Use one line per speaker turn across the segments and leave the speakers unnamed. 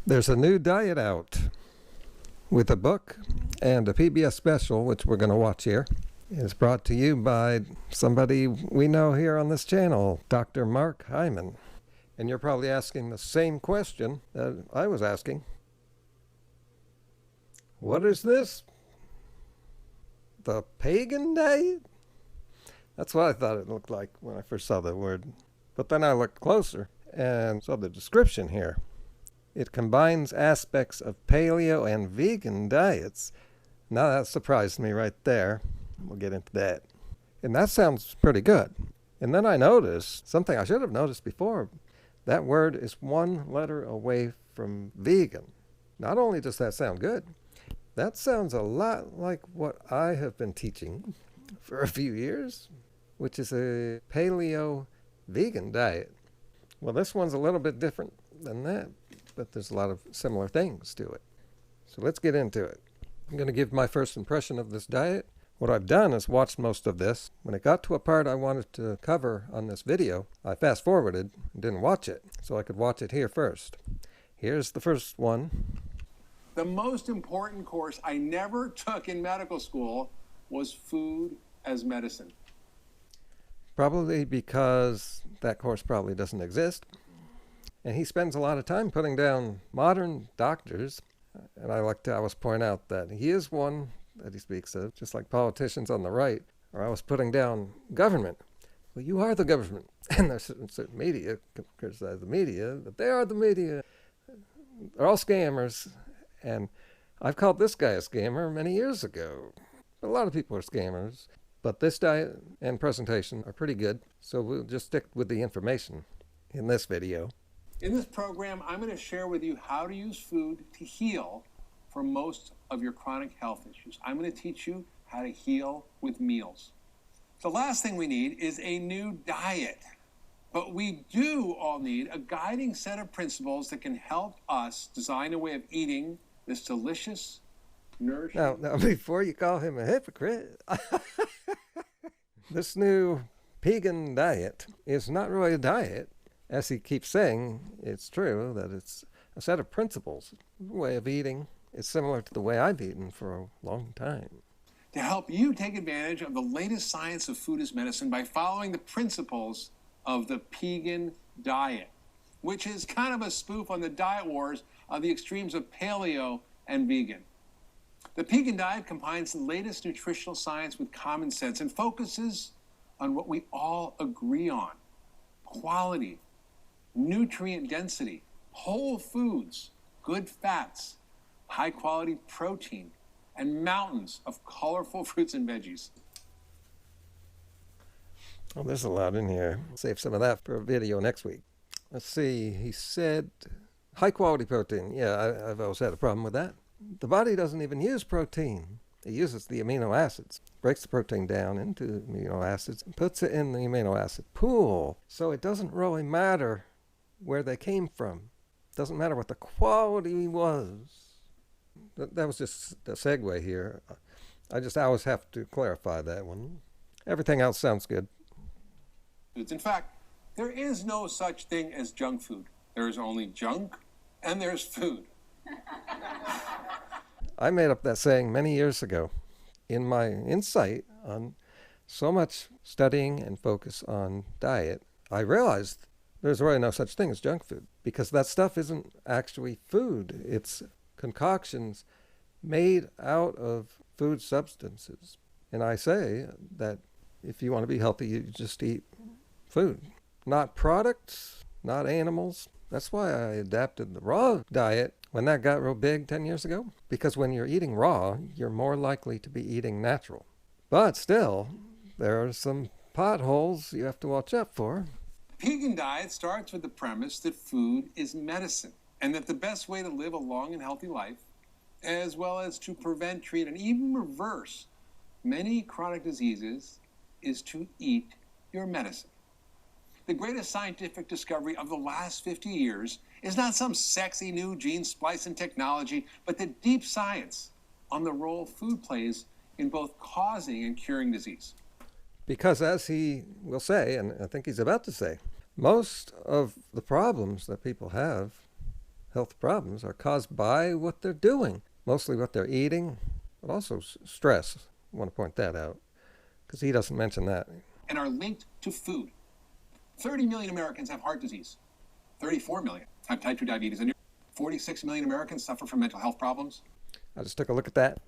There's a new diet out with a book and a PBS special, which we're going to watch here. It's brought to you by somebody we know here on this channel, Dr. Mark Hyman. And you're probably asking the same question that I was asking. What is this? The pagan diet? That's what I thought it looked like when I first saw the word. But then I looked closer and saw the description here. It combines aspects of paleo and vegan diets. Now that surprised me right there. We'll get into that. And that sounds pretty good. And then I noticed something I should have noticed before. That word is one letter away from vegan. Not only does that sound good, that sounds a lot like what I have been teaching for a few years, which is a paleo vegan diet. Well, this one's a little bit different than that, but there's a lot of similar things to it. So let's get into it. I'm going to give my first impression of this diet. What I've done is watched most of this. When it got to a part I wanted to cover on this video, I fast forwarded and didn't watch it, so I could watch it here first. Here's the first one.
The most important course I never took in medical school was food as medicine.
Probably because that course probably doesn't exist. And he spends a lot of time putting down modern doctors. And I like to always point out that he is one that he speaks of, just like politicians on the right are always putting down government. Well, you are the government. And there's certain media criticize the media, that they are the media. They're all scammers. And I've called this guy a scammer many years ago. A lot of people are scammers. But this diet and presentation are pretty good. So we'll just stick with the information in this video.
In this program, I'm going to share with you how to use food to heal for most of your chronic health issues. I'm going to teach you how to heal with meals. The last thing we need is a new diet. But we do all need a guiding set of principles that can help us design a way of eating this delicious, nourishing...
Now, before you call him a hypocrite, this new PEGAN diet is not really a diet. As he keeps saying, it's true that it's a set of principles, a way of eating. It's similar to the way I've eaten for a long time.
To help you take advantage of the latest science of food as medicine by following the principles of the PEGAN Diet, which is kind of a spoof on the diet wars of the extremes of paleo and vegan. The PEGAN Diet combines the latest nutritional science with common sense and focuses on what we all agree on: quality, nutrient density, whole foods, good fats, high-quality protein, and mountains of colorful fruits and veggies.
Oh, there's a lot in here. Save some of that for a video next week. Let's see. He said high-quality protein. Yeah, I've always had a problem with that. The body doesn't even use protein. It uses the amino acids, breaks the protein down into amino acids, and puts it in the amino acid pool. So it doesn't really matter where they came from. It doesn't matter what the quality was. That was just a segue here. I always have to clarify that one. Everything else sounds good.
In fact, there is no such thing as junk food. There is only junk and there's food.
I made up that saying many years ago. In my insight on so much studying and focus on diet, I realized there's really no such thing as junk food, because that stuff isn't actually food. It's concoctions made out of food substances. And I say that if you want to be healthy, you just eat food, not products, not animals. That's why I adapted the raw diet when that got real big 10 years ago, because when you're eating raw, you're more likely to be eating natural. But still, there are some potholes you have to watch out for.
PEGAN Diet starts with the premise that food is medicine, and that the best way to live a long and healthy life, as well as to prevent, treat, and even reverse many chronic diseases, is to eat your medicine. The greatest scientific discovery of the last 50 years is not some sexy new gene splicing technology, but the deep science on the role food plays in both causing and curing disease.
Because as he will say, and I think he's about to say, most of the problems that people have health problems are caused by what they're doing, mostly what they're eating, but also stress. I want to point that out because he doesn't mention that.
And are linked to food. 30 million Americans have heart disease. 34 million have type 2 diabetes. And 46 million Americans suffer from mental health problems.
I just took a look at that.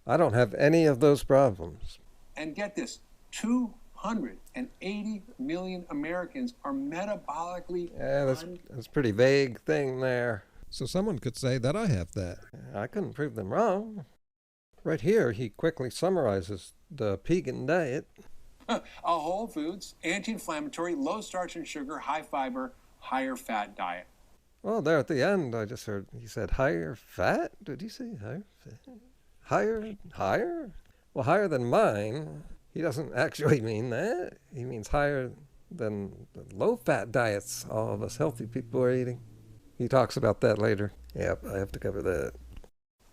I don't have any of those problems.
And get this, 280 million Americans are metabolically
that's a pretty vague thing there. So someone could say that I have that. I couldn't prove them wrong. Right here, he quickly summarizes the PEGAN diet.
A whole foods, anti-inflammatory, low starch and sugar, high fiber, higher fat diet.
Well, there at the end, I just heard he said higher fat. Did he say higher fat? Higher? Well, higher than mine. He doesn't actually mean that. He means higher than the low-fat diets all of us healthy people are eating. He talks about that later. Yep, I have to cover that.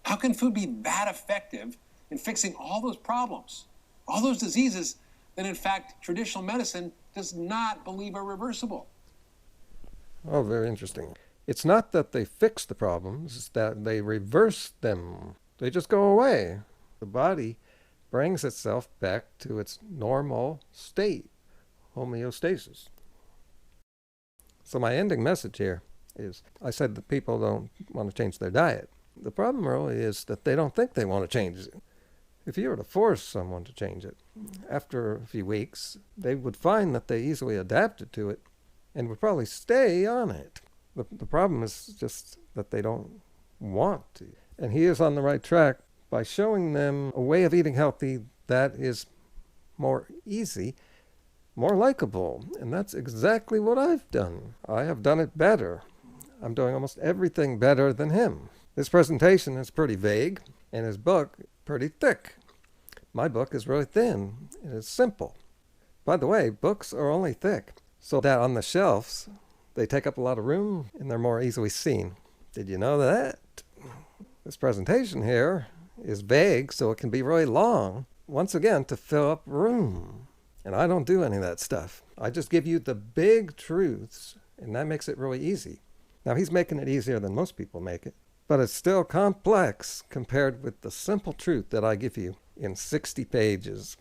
How can food be that effective in fixing all those problems, all those diseases that, in fact, traditional medicine does not believe are reversible?
Oh, very interesting. It's not that they fix the problems, it's that they reverse them. They just go away. The body brings itself back to its normal state, homeostasis. So my ending message here is, I said that people don't want to change their diet. The problem really is that they don't think they want to change it. If you were to force someone to change it, after a few weeks, they would find that they easily adapted to it and would probably stay on it. The problem is just that they don't want to. And he is on the right track by showing them a way of eating healthy that is more easy, more likable. And that's exactly what I've done. I have done it better. I'm doing almost everything better than him. This presentation is pretty vague, and his book pretty thick. My book is really thin, and it's simple. By the way, books are only thick, so that on the shelves, they take up a lot of room, and they're more easily seen. Did you know that? This presentation here is vague, so it can be really long, once again, to fill up room. And I don't do any of that stuff. I just give you the big truths, and that makes it really easy. Now, he's making it easier than most people make it, but it's still complex compared with the simple truth that I give you in 60 pages.